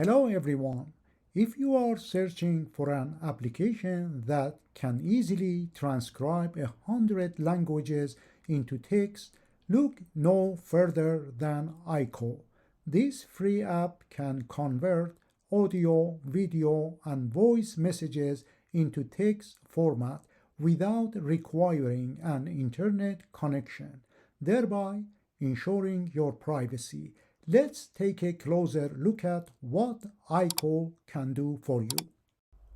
Hello everyone. If you are searching for an application that can easily transcribe 100 languages into text, look no further than AiKo. This free app can convert audio, video, and voice messages into text format without requiring an internet connection, thereby ensuring your privacy. Let's take a closer look at what AiKo can do for you.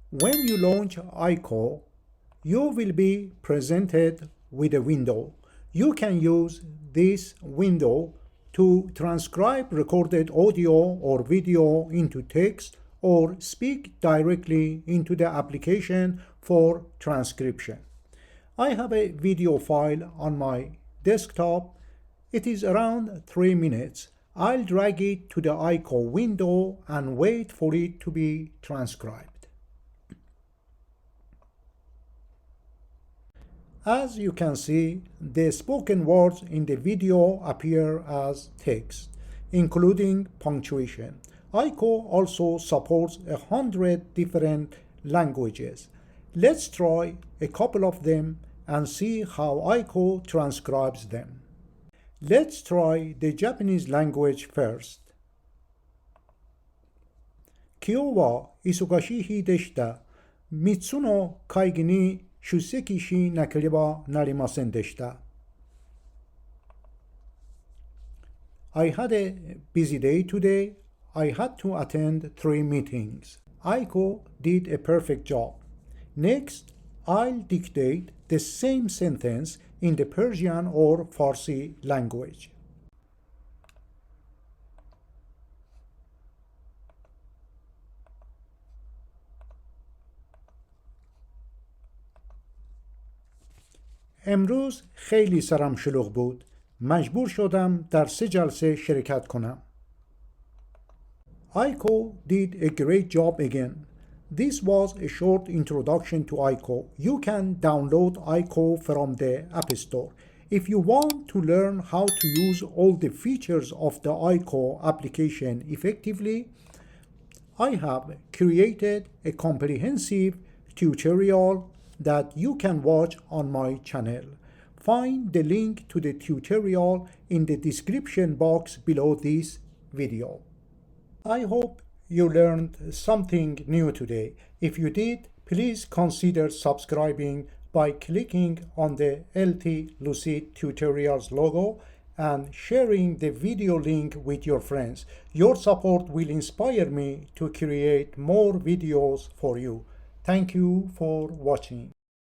When you launch AiKo, you will be presented with a window. You can use this window to transcribe recorded audio or video into text or speak directly into the application for transcription. I have a video file on my desktop. It is around 3 minutes. I'll drag it to the AiKo window and wait for it to be transcribed. As you can see, the spoken words in the video appear as text, including punctuation. AiKo also supports 100 different languages. Let's try a couple of them and see how AiKo transcribes them. Let's try the Japanese language first. Kyo wa isogashi hi deshita. Mitsu no kaigi ni shuseki shi nakereba narimasen deshita. I had a busy day today. I had to attend 3 meetings. AiKo did a perfect job. Next, I'll dictate the same sentence in the Persian or Farsi language. امروز خیلی سرم شلوغ بود. مجبور شدم در 3 جلسه شرکت کنم. AiKo did a great job again. This was a short introduction to AiKo. You can download AiKo from the App Store. If you want to learn how to use all the features of the AiKo application effectively, I have created a comprehensive tutorial that you can watch on my channel. Find the link to the tutorial in the description box below this video. I hope you learned something new today. If you did, please consider subscribing by clicking on the LT Lucid Tutorials logo and sharing the video link with your friends. Your support will inspire me to create more videos for you. Thank you for watching.